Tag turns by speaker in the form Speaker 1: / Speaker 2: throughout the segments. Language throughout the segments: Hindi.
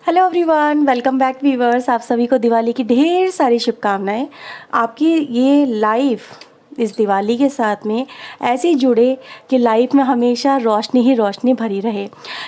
Speaker 1: Hello everyone, welcome back viewers. आप सभी को दिवाली की ढेर सारी शुभकामनाएं। आपकी ये लाइफ इस दिवाली के साथ में ऐसे ही जुड़े कि लाइफ में हमेशा रोशनी ही रोशनी भरी रहे।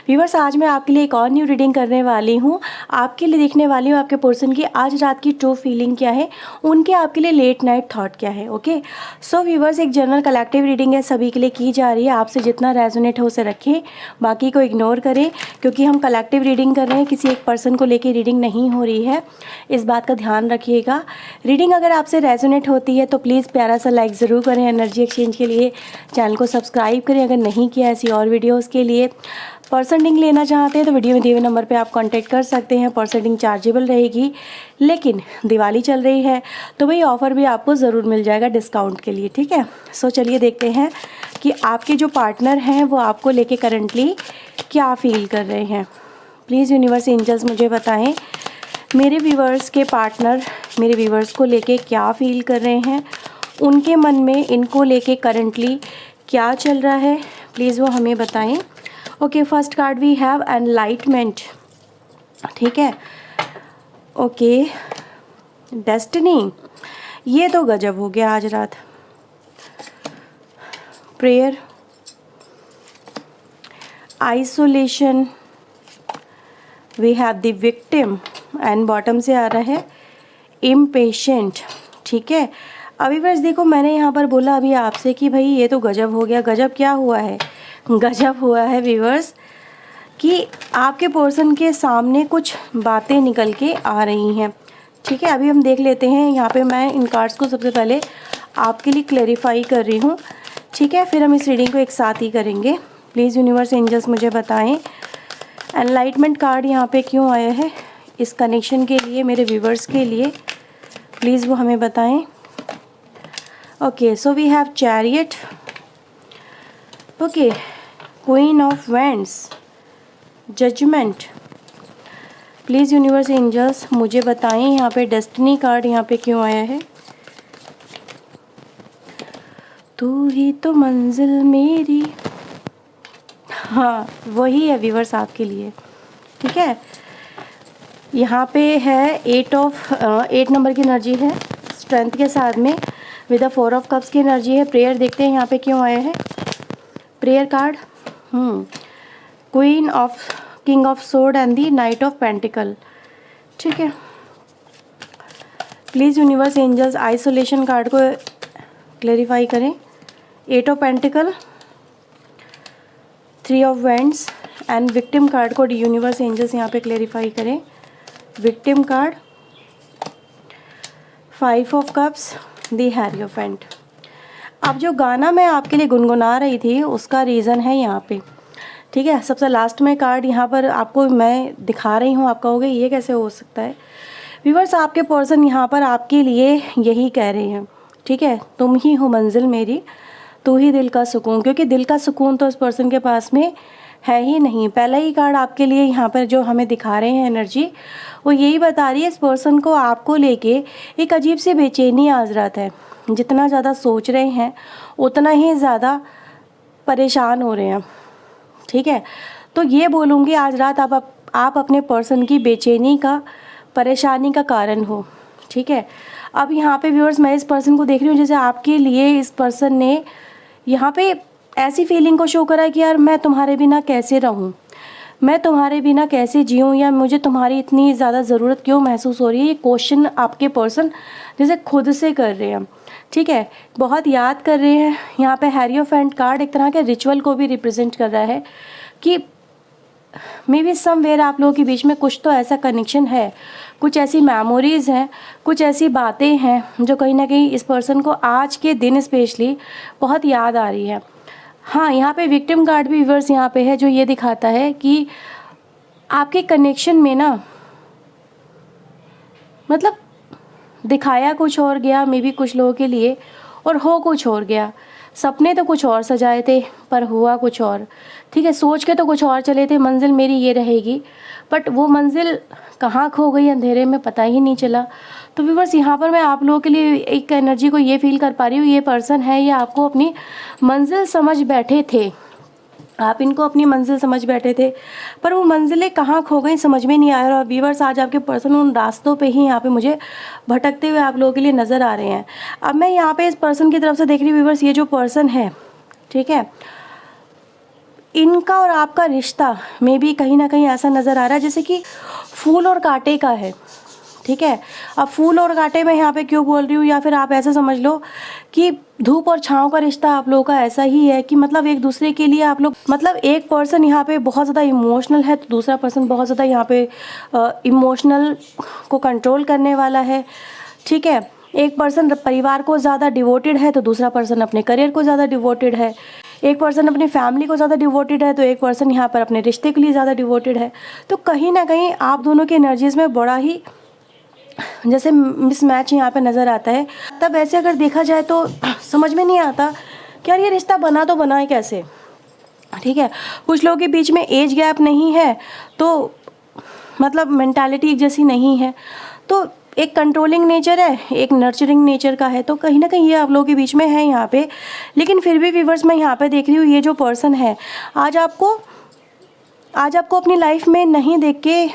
Speaker 1: व्यूवर्स, आज मैं आपके लिए एक और न्यू रीडिंग करने वाली हूँ। आपके लिए देखने वाली हूँ आपके पर्सन की आज रात की ट्रू फीलिंग क्या है, उनके आपके लिए लेट नाइट थॉट क्या है। ओके सो व्यूवर्स, एक जनरल कलेक्टिव रीडिंग है, सभी के लिए की जा रही है। आपसे जितना रेजोनेट हो उसे रखें, बाकी को इग्नोर करें, क्योंकि हम कलेक्टिव रीडिंग कर रहे हैं, किसी एक पर्सन को लेके रीडिंग नहीं हो रही है। इस बात का ध्यान रखिएगा। रीडिंग अगर आपसे रेजोनेट होती है तो प्लीज़ प्यारा सा लाइक ज़रूर करें। एनर्जी एक्सचेंज के लिए चैनल को सब्सक्राइब करें अगर नहीं किया। ऐसी और वीडियोस के लिए पर्सन रिंग लेना चाहते हैं तो वीडियो में दिए हुए नंबर पे आप कांटेक्ट कर सकते हैं। पर्सन रिंग चार्जेबल रहेगी, लेकिन दिवाली चल रही है तो वही ऑफ़र भी आपको ज़रूर मिल जाएगा डिस्काउंट के लिए। ठीक है, सो चलिए देखते हैं कि आपके जो पार्टनर हैं वो आपको लेके करंटली क्या फील कर रहे हैं। प्लीज़ यूनिवर्स एंजल्स मुझे बताएं, मेरे व्यूवर्स के पार्टनर मेरे व्यूवर्स को लेके क्या फील कर रहे हैं, उनके मन में इनको लेके करंटली क्या चल रहा है, प्लीज़ वो हमें बताएं। Okay, first card we have enlightenment. ठीक है, ओके, डेस्टिनी, ये तो गजब हो गया आज रात। Prayer, isolation, we have the victim and bottom से आ रहा है इम्पेशेंट। ठीक है, अभी बस देखो, मैंने यहाँ पर बोला अभी आपसे कि भाई ये तो गजब हो गया। गजब क्या हुआ है? गजब हुआ है व्यूअर्स कि आपके पर्सन के सामने कुछ बातें निकल के आ रही हैं। ठीक है, अभी हम देख लेते हैं। यहाँ पे मैं इन कार्ड्स को सबसे पहले आपके लिए क्लेरिफाई कर रही हूँ। ठीक है, फिर हम इस रीडिंग को एक साथ ही करेंगे। प्लीज़ यूनिवर्स एंजल्स मुझे बताएं एनलाइटमेंट कार्ड यहाँ पे क्यों आया है इस कनेक्शन के लिए, मेरे व्यूवर्स के लिए, प्लीज़ वो हमें बताएं। Okay, so we have chariot, okay, queen of wands, judgement. Please universe angels मुझे बताएं यहाँ पे डेस्टिनी कार्ड यहाँ पे क्यों आया है। तू ही तो मंजिल मेरी, हाँ वही है व्यूवर्स आपके लिए। ठीक है, यहाँ पे है 8 नंबर की एनर्जी है स्ट्रेंथ के साथ में, विद 4 ऑफ कप्स की एनर्जी है। प्रेयर देखते हैं यहाँ पे क्यों आया है। Prayer card, queen of king of sword and the knight of pentacle. ठीक है, please universe angels isolation card को क्लेरिफाई करें। 8 of pentacle, 3 of wands and victim card को यूनिवर्स एंजल्स यहाँ पे क्लेरिफाई करें। Victim card, 5 of cups, the hierophant. अब जो गाना मैं आपके लिए गुनगुना रही थी उसका रीज़न है यहाँ पे। ठीक है, सबसे लास्ट में कार्ड यहाँ पर आपको मैं दिखा रही हूँ। आप कहोगे ये कैसे हो सकता है? व्यूअर्स, आपके पर्सन यहाँ पर आपके लिए यही कह रहे हैं। ठीक है, तुम ही हो मंजिल मेरी, तू ही दिल का सुकून, क्योंकि दिल का सुकून तो इस पर्सन के पास में है ही नहीं। पहला ही कार्ड आपके लिए यहाँ पर जो हमें दिखा रहे हैं एनर्जी, वो यही बता रही है इस पर्सन को आपको लेके एक अजीब सी बेचैनी आज रात है। जितना ज़्यादा सोच रहे हैं उतना ही ज़्यादा परेशान हो रहे हैं। ठीक है, तो ये बोलूँगी आज रात आप अपने पर्सन की बेचैनी का, परेशानी का कारण हो। ठीक है, अब यहाँ पे व्यूअर्स मैं इस पर्सन को देख रही हूँ जैसे आपके लिए इस पर्सन ने यहाँ पे ऐसी फीलिंग को शो करा कि यार मैं तुम्हारे बिना कैसे रहूँ, मैं तुम्हारे बिना कैसे जीऊँ, या मुझे तुम्हारी इतनी ज़्यादा ज़रूरत क्यों महसूस हो रही है। ये क्वेश्चन आपके पर्सन जैसे खुद से कर रहे हैं। ठीक है, बहुत याद कर रहे हैं। यहाँ पे हेरोफेंट कार्ड एक तरह के रिचुअल को भी रिप्रेजेंट कर रहा है कि मे बी समवेयर आप लोगों के बीच में कुछ तो ऐसा कनेक्शन है, कुछ ऐसी मेमोरीज़ हैं, कुछ ऐसी बातें हैं जो कहीं ना कहीं इस पर्सन को आज के दिन स्पेशली बहुत याद आ रही है। हाँ, यहाँ पे विक्टिम कार्ड भी व्यूअर्स यहाँ पे है जो ये दिखाता है कि आपके कनेक्शन में ना, मतलब दिखाया कुछ और गया मे बी कुछ लोगों के लिए, और हो कुछ और गया। सपने तो कुछ और सजाए थे पर हुआ कुछ और। ठीक है, सोच के तो कुछ और चले थे मंजिल मेरी ये रहेगी, बट वो मंजिल कहाँ खो गई अंधेरे में पता ही नहीं चला। तो व्यूअर्स, यहाँ पर मैं आप लोगों के लिए एक एनर्जी को ये फील कर पा रही हूँ, ये पर्सन है ये आपको अपनी मंजिल समझ बैठे थे। आप इनको अपनी मंजिल समझ बैठे थे, पर वो मंजिलें कहाँ खो गई समझ में नहीं आ रहा। और व्यूअर्स, आज आपके पर्सन उन रास्तों पे ही यहाँ पे मुझे भटकते हुए आप लोगों के लिए नज़र आ रहे हैं। अब मैं यहाँ पे इस पर्सन की तरफ से देख रही हूँ व्यूअर्स, ये जो पर्सन है, ठीक है, इनका और आपका रिश्ता में भी कहीं ना कहीं ऐसा नज़र आ रहा है जैसे कि फूल और कांटे का है, ठीक है। अब फूल और कांटे में यहाँ पे क्यों बोल रही हूँ, या फिर आप ऐसा समझ लो कि धूप और छाँव का रिश्ता आप लोगों का ऐसा ही है कि मतलब एक दूसरे के लिए आप लोग, मतलब एक पर्सन यहाँ पे बहुत ज़्यादा इमोशनल है तो दूसरा पर्सन बहुत ज़्यादा यहाँ पे इमोशनल को कंट्रोल करने वाला है, ठीक है। एक पर्सन परिवार को ज़्यादा डिवोटेड है तो दूसरा पर्सन अपने करियर को ज़्यादा डिवोटेड है। एक पर्सन अपनी फैमिली को ज़्यादा डिवोटेड है तो एक पर्सन यहाँ पर अपने रिश्ते के लिए ज़्यादा डिवोटेड है। तो कहीं ना कहीं आप दोनों की एनर्जीज़ में बड़ा ही जैसे मिसमैच यहाँ पे नज़र आता है। तब ऐसे अगर देखा जाए तो समझ में नहीं आता कि यार ये रिश्ता बना तो बना ही कैसे, ठीक है। कुछ लोगों के बीच में एज गैप नहीं है तो मतलब मेंटालिटी एक जैसी नहीं है, तो एक कंट्रोलिंग नेचर है, एक नर्चरिंग नेचर का है, तो कहीं ना कहीं ये आप लोगों के बीच में है यहाँ पे। लेकिन फिर भी व्यूअर्स, मैं यहाँ पे देख रही हूँ ये जो पर्सन है आज आपको अपनी लाइफ में नहीं देख के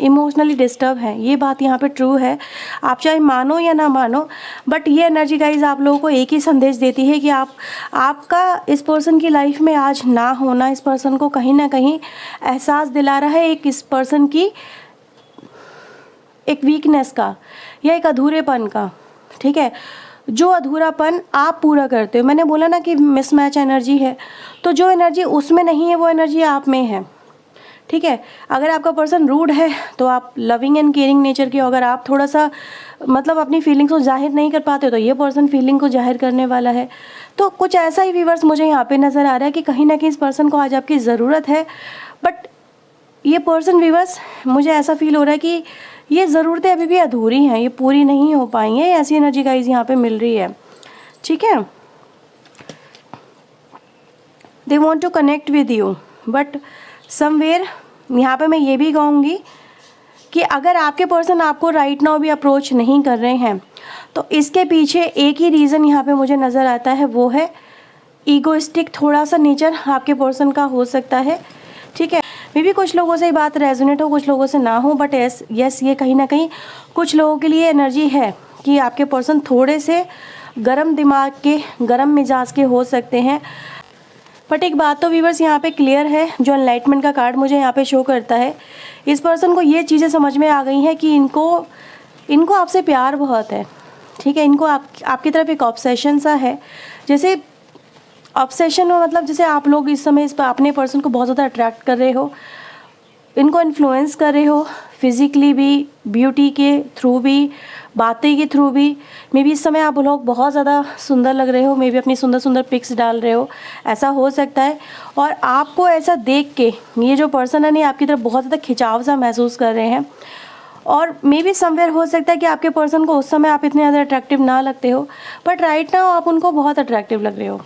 Speaker 1: इमोशनली डिस्टर्ब है। ये बात यहाँ पे ट्रू है, आप चाहे मानो या ना मानो, बट ये एनर्जी गाइज आप लोगों को एक ही संदेश देती है कि आपका इस पर्सन की लाइफ में आज ना होना इस पर्सन को कहीं ना कहीं एहसास दिला रहा है इस पर्सन की एक वीकनेस का या एक अधूरेपन का, ठीक है। जो अधूरापन आप पूरा करते हो, मैंने बोला ना कि मिसमैच एनर्जी है, तो जो एनर्जी उसमें नहीं है वो एनर्जी आप में है, ठीक है। अगर आपका पर्सन रूड है तो आप लविंग एंड केयरिंग नेचर के हो, अगर आप थोड़ा सा मतलब अपनी फीलिंग्स को जाहिर नहीं कर पाते हो तो ये पर्सन फीलिंग को जाहिर करने वाला है। तो कुछ ऐसा ही व्यूअर्स मुझे यहाँ पे नज़र आ रहा है कि कहीं ना कहीं इस पर्सन को आज आपकी ज़रूरत है, बट ये पर्सन व्यूअर्स मुझे ऐसा फील हो रहा है कि ये ज़रूरतें अभी भी अधूरी हैं, ये पूरी नहीं हो पाई हैं। ऐसी एनर्जी गाइज यहाँ पे मिल रही है, ठीक है। They want to connect with you, but somewhere यहाँ पे मैं ये भी कहूँगी कि अगर आपके पर्सन आपको राइट नाउ भी अप्रोच नहीं कर रहे हैं तो इसके पीछे एक ही रीज़न यहाँ पे मुझे नज़र आता है, वो है ईगोइस्टिक थोड़ा सा नेचर आपके पर्सन का हो सकता है, ठीक है। मे भी कुछ लोगों से ये बात रेजोनेट हो, कुछ लोगों से ना हो, बट यस ये कहीं ना कहीं कुछ लोगों के लिए एनर्जी है कि आपके पर्सन थोड़े से गर्म दिमाग के, गर्म मिजाज के हो सकते हैं। बट एक बात तो व्यूअर्स यहाँ पे क्लियर है, जो एनलाइटमेंट का कार्ड मुझे यहाँ पे शो करता है, इस पर्सन को ये चीज़ें समझ में आ गई हैं कि इनको आपसे प्यार बहुत है, ठीक है। इनको आपकी तरफ एक ऑब्सेशन सा है, जैसे ऑब्सेशन में मतलब जैसे आप लोग इस समय अपने पर्सन को बहुत ज़्यादा अट्रैक्ट कर रहे हो, इनको इन्फ्लुएंस कर रहे हो, फिज़िकली भी, ब्यूटी के थ्रू भी, बातें के थ्रू भी। मे बी इस समय आप लोग बहुत ज़्यादा सुंदर लग रहे हो, मे बी अपनी सुंदर सुंदर पिक्स डाल रहे हो, ऐसा हो सकता है। और आपको ऐसा देख के ये जो पर्सन है नहीं आपकी तरफ बहुत ज़्यादा खिंचाव सा महसूस कर रहे हैं। और मे बी समवेयर हो सकता है कि आपके पर्सन को उस समय आप इतने ज़्यादा अट्रैक्टिव ना लगते हो, बट राइट नाउ आप उनको बहुत अट्रैक्टिव लग रहे हो,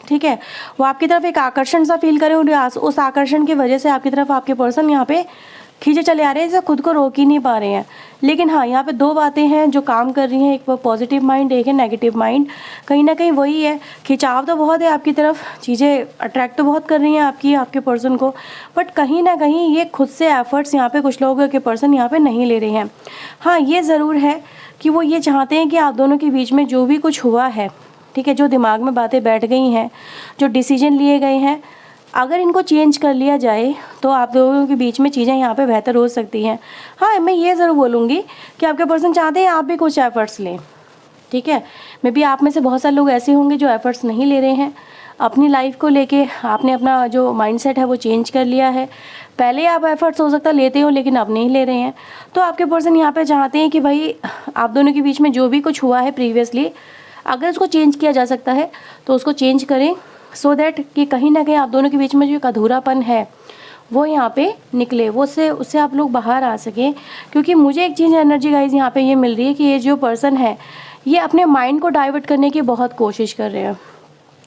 Speaker 1: ठीक है। वो आपकी तरफ एक आकर्षण सा फील करे, उस आकर्षण की वजह से आपकी तरफ आपके पर्सन यहाँ पे खींचे चले आ रहे हैं, इसे खुद को रोक ही नहीं पा रहे हैं। लेकिन हाँ, यहाँ पे दो बातें हैं जो काम कर रही हैं, एक पॉजिटिव माइंड, एक है नेगेटिव माइंड। कहीं ना कहीं वही है, खिंचाव तो बहुत है आपकी तरफ, चीज़ें अट्रैक्ट तो बहुत कर रही हैं आपके पर्सन को, बट कहीं ना कहीं ये खुद से एफर्ट्स यहाँ पे कुछ लोगों के पर्सन यहाँ पे नहीं ले रहे हैं। हाँ, ये ज़रूर है कि वो ये चाहते हैं कि आप दोनों के बीच में जो भी कुछ हुआ है, ठीक है, जो दिमाग में बातें बैठ गई हैं, जो डिसीजन लिए गए हैं, अगर इनको चेंज कर लिया जाए तो आप दोनों के बीच में चीज़ें यहाँ पे बेहतर हो सकती हैं। हाँ, मैं ये ज़रूर बोलूँगी कि आपके पर्सन चाहते हैं आप भी कुछ एफ़र्ट्स लें, ठीक है। मे बी आप में से बहुत सारे लोग ऐसे होंगे जो एफ़र्ट्स नहीं ले रहे हैं अपनी लाइफ को लेके। आपने अपना जो माइंडसेट है वो चेंज कर लिया है। पहले आप एफ़र्ट्स हो सकता है लेते हो लेकिन अब नहीं ले रहे हैं। तो आपके पर्सन यहाँ पर चाहते हैं कि भाई आप दोनों के बीच में जो भी कुछ हुआ है प्रीवियसली, अगर उसको चेंज किया जा सकता है तो उसको चेंज करें, सो दैट कि कहीं ना कहीं आप दोनों के बीच में जो एक अधूरापन है वो यहाँ पे निकले, वो उससे आप लोग बाहर आ सकें। क्योंकि मुझे एक चीज़ एनर्जी गाइज यहाँ पे ये मिल रही है कि ये जो पर्सन है ये अपने माइंड को डाइवर्ट करने की बहुत कोशिश कर रहे हैं,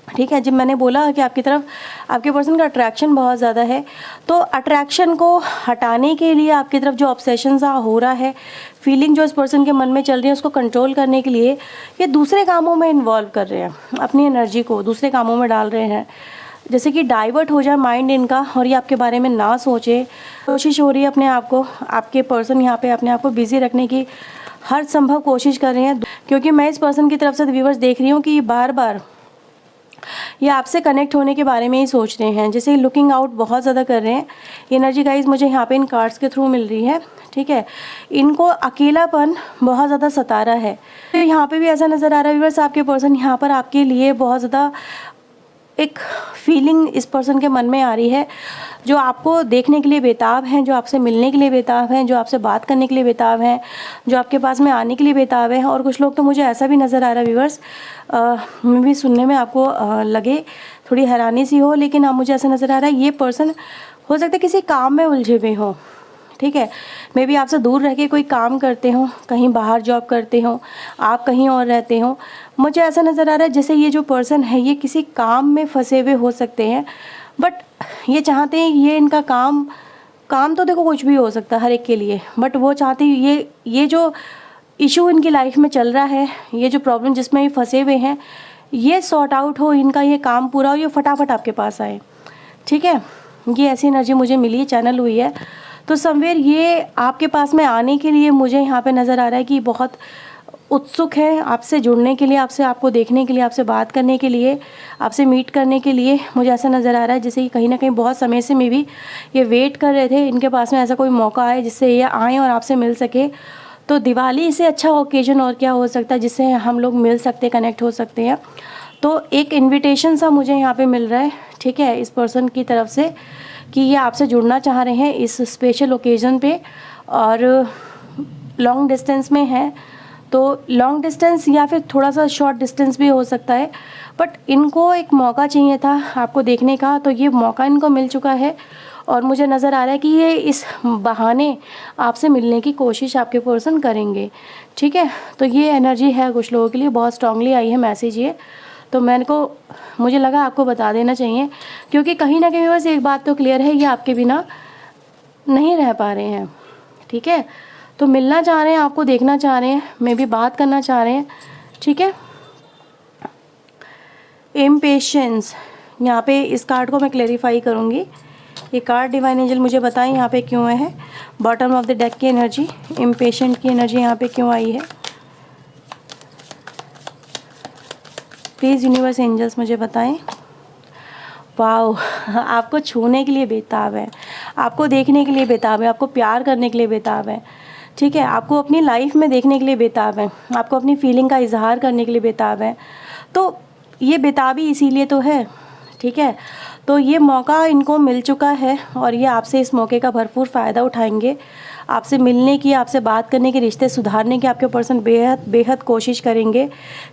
Speaker 1: ठीक है। जब मैंने बोला कि आपकी तरफ आपके पर्सन का अट्रैक्शन बहुत ज़्यादा है, तो अट्रैक्शन को हटाने के लिए आपकी तरफ जो ऑब्सेशन सा हो रहा है, फीलिंग जो इस पर्सन के मन में चल रही है, उसको कंट्रोल करने के लिए ये दूसरे कामों में इन्वॉल्व कर रहे हैं, अपनी एनर्जी को दूसरे कामों में डाल रहे हैं। जैसे कि डाइवर्ट हो जाए माइंड इनका और ये आपके बारे में ना सोचे। कोशिश हो रही है अपने आप को, आपके पर्सन यहाँ पे अपने आप को बिज़ी रखने की हर संभव कोशिश कर रहे हैं, क्योंकि मैं इस पर्सन की तरफ से व्यूवर्स देख रही हूँ कि बार बार ये आपसे कनेक्ट होने के बारे में ही सोच रहे हैं। जैसे लुकिंग आउट बहुत ज़्यादा कर रहे हैं। एनर्जी गाइज मुझे यहाँ पे इन कार्ड्स के थ्रू मिल रही है, ठीक है। इनको अकेलापन बहुत ज़्यादा सता रहा है। फिर यहाँ पे भी ऐसा नज़र आ रहा है व्यूअर्स, आपके पर्सन यहाँ पर आपके लिए बहुत ज़्यादा एक फीलिंग इस पर्सन के मन में आ रही है, जो आपको देखने के लिए बेताब हैं, जो आपसे मिलने के लिए बेताब हैं, जो आपसे बात करने के लिए बेताब हैं, जो आपके पास में आने के लिए बेताब हैं। और कुछ लोग तो मुझे ऐसा भी नज़र आ रहा है व्यूअर्स, भी सुनने में आपको लगे थोड़ी हैरानी सी हो, लेकिन आप मुझे ऐसा नज़र आ रहा है ये पर्सन हो सकता है किसी काम में उलझे हुए हों, ठीक है। मे बी आपसे दूर रह के कोई काम करते हो, कहीं बाहर जॉब करते हो, आप कहीं और रहते हो। मुझे ऐसा नज़र आ रहा है जैसे ये जो पर्सन है ये किसी काम में फंसे हुए हो सकते हैं, बट ये चाहते हैं ये इनका काम तो देखो कुछ भी हो सकता है हर एक के लिए, बट वो चाहते हैं ये जो इशू इनकी लाइफ में चल रहा है, ये जो प्रॉब्लम जिसमें ये फंसे हुए हैं, ये सॉर्ट आउट हो, इनका ये काम पूरा हो, ये फटाफट आपके पास आए, ठीक है। ये ऐसी एनर्जी मुझे मिली है, चैनल हुई है। तो समवेयर ये आपके पास में आने के लिए मुझे यहाँ पे नज़र आ रहा है कि बहुत उत्सुक है आपसे जुड़ने के लिए, आपको देखने के लिए, आपसे बात करने के लिए, आपसे मीट करने के लिए। मुझे ऐसा नज़र आ रहा है जैसे कि कहीं ना कहीं बहुत समय से मे भी ये वेट कर रहे थे, इनके पास में ऐसा कोई मौका आए जिससे ये आएँ और आपसे मिल सके। तो दिवाली से अच्छा ओकेजन और क्या हो सकता है जिससे हम लोग मिल सकते, कनेक्ट हो सकते हैं। तो एक इन्विटेशन सा मुझे यहाँ पे मिल रहा है, ठीक है, इस पर्सन की तरफ से कि ये आपसे जुड़ना चाह रहे हैं इस स्पेशल ओकेज़न पे। और लॉन्ग डिस्टेंस में है, तो लॉन्ग डिस्टेंस या फिर थोड़ा सा शॉर्ट डिस्टेंस भी हो सकता है, बट इनको एक मौका चाहिए था आपको देखने का, तो ये मौका इनको मिल चुका है। और मुझे नज़र आ रहा है कि ये इस बहाने आपसे मिलने की कोशिश आपके पर्सन करेंगे, ठीक है। तो ये एनर्जी है कुछ लोगों के लिए, बहुत स्ट्रांगली आई है मैसेज ये। तो मुझे लगा आपको बता देना चाहिए, क्योंकि कहीं ना कहीं बस एक बात तो क्लियर है, ये आपके बिना नहीं रह पा रहे हैं, ठीक है। तो मिलना चाह रहे हैं, आपको देखना चाह रहे हैं, मे भी बात करना चाह रहे हैं, ठीक है। इम्पेशेंस, यहाँ पे इस कार्ड को मैं क्लेरिफाई करूँगी। ये कार्ड डिवाइन एंजल मुझे बताएं यहाँ पे क्यों है। बॉटम ऑफ द डेक की एनर्जी, इम्पेशेंट की एनर्जी यहाँ पे क्यों आई है, प्लीज़ यूनिवर्स एंजल्स मुझे बताएं। वाओ, आपको छूने के लिए बेताब है, आपको देखने के लिए बेताब है, आपको प्यार करने के लिए बेताब है, ठीक है। आपको अपनी लाइफ में देखने के लिए बेताब है, आपको अपनी फीलिंग का इजहार करने के लिए बेताब है। तो ये बेताबी इसीलिए तो है, ठीक है। तो ये मौका इनको मिल चुका है और ये आपसे इस मौके का भरपूर फ़ायदा उठाएंगे। आपसे मिलने की, आपसे बात करने के, रिश्ते सुधारने की आपके पर्सन बेहद कोशिश करेंगे,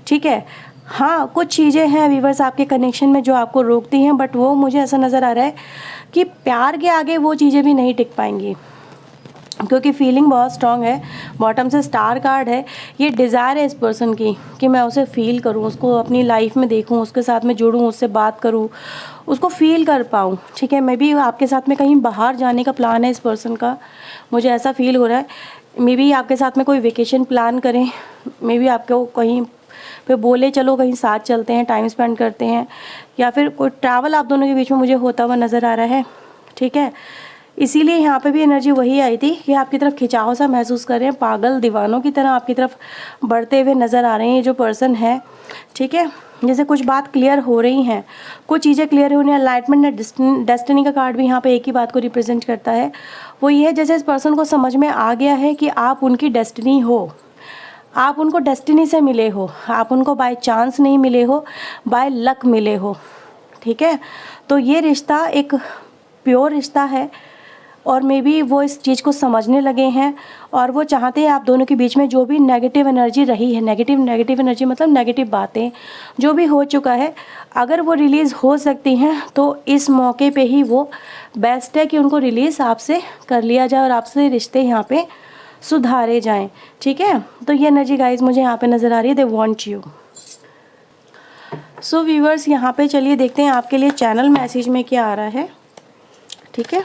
Speaker 1: ठीक है। हाँ, कुछ चीज़ें हैं व्यूअर्स आपके कनेक्शन में जो आपको रोकती हैं, बट वो मुझे ऐसा नज़र आ रहा है कि प्यार के आगे वो चीज़ें भी नहीं टिक पाएंगी, क्योंकि फीलिंग बहुत स्ट्रांग है। बॉटम से स्टार कार्ड है, ये डिज़ायर है इस पर्सन की कि मैं उसे फील करूं, उसको अपनी लाइफ में देखूं, उसके साथ में जुड़ूं, उससे बात करूं, उसको फील कर पाऊं, ठीक है। मे बी आपके साथ में कहीं बाहर जाने का प्लान है इस पर्सन का, मुझे ऐसा फील हो रहा है। मे बी आपके साथ में कोई वेकेशन प्लान करें, मे बी आपको कहीं पे बोले चलो कहीं साथ चलते हैं, टाइम स्पेंड करते हैं, या फिर कोई ट्रैवल आप दोनों के बीच में मुझे होता हुआ नज़र आ रहा है, ठीक है। इसीलिए यहाँ पे भी एनर्जी वही आई थी कि आपकी तरफ खिंचाव सा महसूस कर रहे हैं, पागल दीवानों की तरह आपकी तरफ बढ़ते हुए नज़र आ रहे हैं ये जो पर्सन है, ठीक है। जैसे कुछ बात क्लियर हो रही हैं, कुछ चीज़ें क्लियर होने, एनलाइटमेंट एंड डेस्टिनी का कार्ड भी यहाँ पे एक ही बात को रिप्रेजेंट करता है। वो ये है जैसे इस पर्सन को समझ में आ गया है कि आप उनकी डेस्टिनी हो, आप उनको डेस्टिनी से मिले हो, आप उनको बाय चांस नहीं मिले हो, बाय लक मिले हो, ठीक है। तो ये रिश्ता एक प्योर रिश्ता है और मे बी वो इस चीज़ को समझने लगे हैं और वो चाहते हैं आप दोनों के बीच में जो भी नेगेटिव एनर्जी रही है, नेगेटिव एनर्जी मतलब नेगेटिव बातें जो भी हो चुका है, अगर वो रिलीज़ हो सकती हैं तो इस मौके पे ही वो बेस्ट है कि उनको रिलीज़ आपसे कर लिया जाए और आपसे रिश्ते यहाँ पे सुधारे जाएं, ठीक है। तो ये एनर्जी गाइज मुझे यहाँ पे नज़र आ रही है, they want you. So viewers, यहाँ पे चलिए देखते हैं आपके लिए चैनल मैसेज में क्या आ रहा है, ठीक है।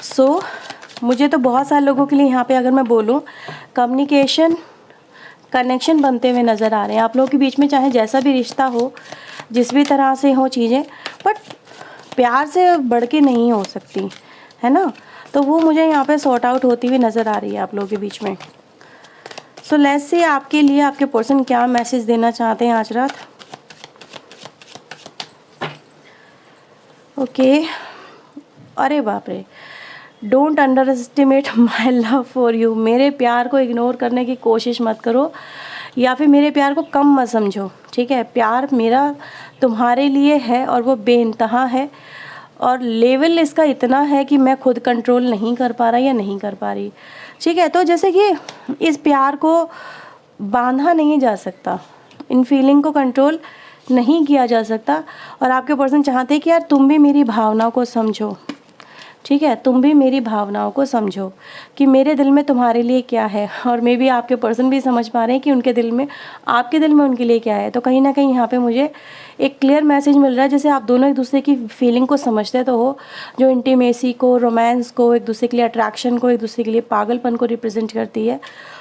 Speaker 1: सो मुझे तो बहुत सारे लोगों के लिए यहाँ पे अगर मैं बोलूँ कम्युनिकेशन कनेक्शन बनते हुए नज़र आ रहे हैं आप लोगों के बीच में, चाहे जैसा भी रिश्ता हो, जिस भी तरह से हो चीज़ें, बट प्यार से बढ़ के नहीं हो सकती, है ना। तो वो मुझे यहाँ पे सॉर्ट आउट होती हुई नज़र आ रही है आप लोगों के बीच में। सो लेट्स सी आपके लिए आपके पर्सन क्या मैसेज देना चाहते हैं आज रात। ओके, अरे बाप रे, don't under estimate my love for you. मेरे प्यार को इग्नोर करने की कोशिश मत करो, या फिर मेरे प्यार को कम मत समझो, ठीक है। प्यार मेरा तुम्हारे लिए है और वो बेइंतहा है, और लेवल इसका इतना है कि मैं खुद कंट्रोल नहीं कर पा रहा या नहीं कर पा रही, ठीक है। तो जैसे कि इस प्यार को बांधा नहीं जा सकता, इन फीलिंग को कंट्रोल नहीं किया जा सकता, और आपके पर्सन चाहते हैं कि यार तुम भी मेरी भावनाओं को समझो, ठीक है। तुम भी मेरी भावनाओं को समझो कि मेरे दिल में तुम्हारे लिए क्या है, और मे बी आपके पर्सन भी समझ पा रहे हैं कि उनके दिल में, आपके दिल में उनके लिए क्या है। तो कहीं ना कहीं यहाँ पे मुझे एक क्लियर मैसेज मिल रहा है, जैसे आप दोनों एक दूसरे की फीलिंग को समझते तो हो, जो इंटीमेसी को, रोमांस को, एक दूसरे के लिए अट्रैक्शन को, एक दूसरे के लिए पागलपन को रिप्रेजेंट करती है,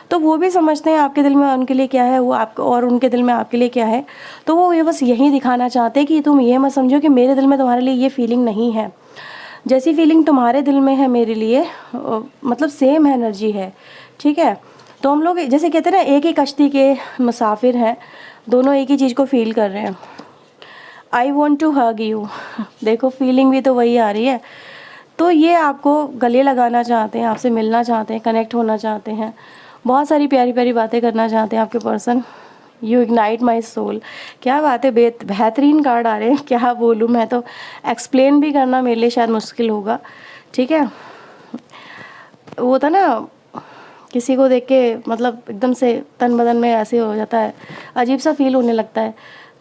Speaker 1: तो वो भी समझते हैं आपके दिल में उनके लिए क्या है, वो आपको, और उनके दिल में आपके लिए क्या है। तो वो ये बस यही दिखाना चाहते हैं कि तुम ये मत समझो कि मेरे दिल में तुम्हारे लिए ये फीलिंग नहीं है, जैसी फीलिंग तुम्हारे दिल में है मेरे लिए, मतलब सेम एनर्जी है, ठीक है। तो हम लोग जैसे कहते हैं ना, एक ही कश्ती के मुसाफिर हैं, दोनों एक ही चीज़ को फील कर रहे हैं। I want to hug you, देखो फीलिंग भी तो वही आ रही है। तो ये आपको गले लगाना चाहते हैं, आपसे मिलना चाहते हैं, कनेक्ट होना चाहते हैं, बहुत सारी प्यारी प्यारी बातें करना चाहते हैं आपके person. You ignite my soul, क्या बात है, बेहतरीन कार्ड आ रहे हैं, क्या बोलूँ मैं, तो एक्सप्लेन भी करना मेरे लिए शायद मुश्किल होगा, ठीक है। वो था ना, किसी को देख के मतलब एकदम से तन बदन में ऐसे हो जाता है, अजीब सा फील होने लगता है,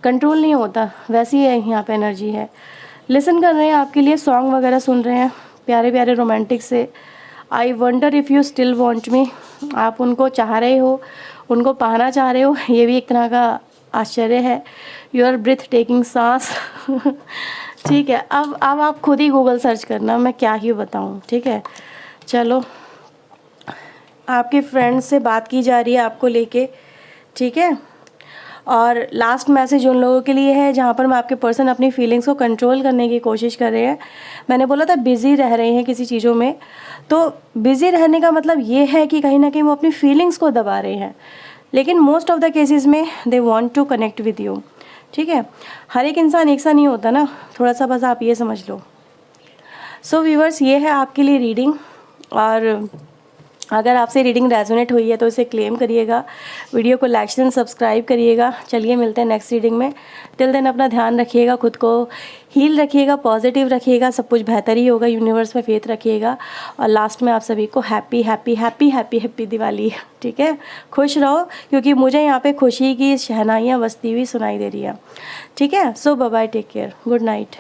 Speaker 1: कंट्रोल नहीं होता, वैसी है यहाँ पे एनर्जी है। लिसन कर रहे हैं आपके लिए, सॉन्ग वगैरह सुन रहे हैं प्यारे प्यारे रोमांटिक से। I wonder if you still want me, आप उनको चाह रहे हो, उनको पाना चाह रहे हो, ये भी एक तरह का आश्चर्य है। योर ब्रीथ टेकिंग सांस ठीक है। अब आप खुद ही गूगल सर्च करना, मैं क्या ही बताऊँ, ठीक है। चलो, आपके फ्रेंड से बात की जा रही है आपको लेके, ठीक है। और लास्ट मैसेज उन लोगों के लिए है जहाँ पर मैं आपके पर्सन अपनी फीलिंग्स को कंट्रोल करने की कोशिश कर रहे हैं। मैंने बोला था बिज़ी रह रहे हैं किसी चीज़ों में, तो बिज़ी रहने का मतलब ये है कि कहीं ना कहीं वो अपनी फीलिंग्स को दबा रहे हैं, लेकिन मोस्ट ऑफ द केसेस में they want to connect with you, ठीक है। हर एक इंसान एक सा नहीं होता ना, थोड़ा सा बस आप ये समझ लो। सो व्यूअर्स, ये है आपके लिए रीडिंग, और अगर आपसे रीडिंग रेजोनेट हुई है तो इसे क्लेम करिएगा, वीडियो को लाइक एंड सब्सक्राइब करिएगा। चलिए मिलते हैं नेक्स्ट रीडिंग में। टिल देन अपना ध्यान रखिएगा, खुद को हील रखिएगा, पॉजिटिव रखिएगा, सब कुछ बेहतर ही होगा, यूनिवर्स में फेथ रखिएगा। और लास्ट में आप सभी को happy happy happy happy happy Diwali, ठीक है। खुश रहो, क्योंकि मुझे यहाँ पे खुशी की शहनाइयाँ बजती हुई सुनाई दे रही है, ठीक है। So bye bye, take care, good night.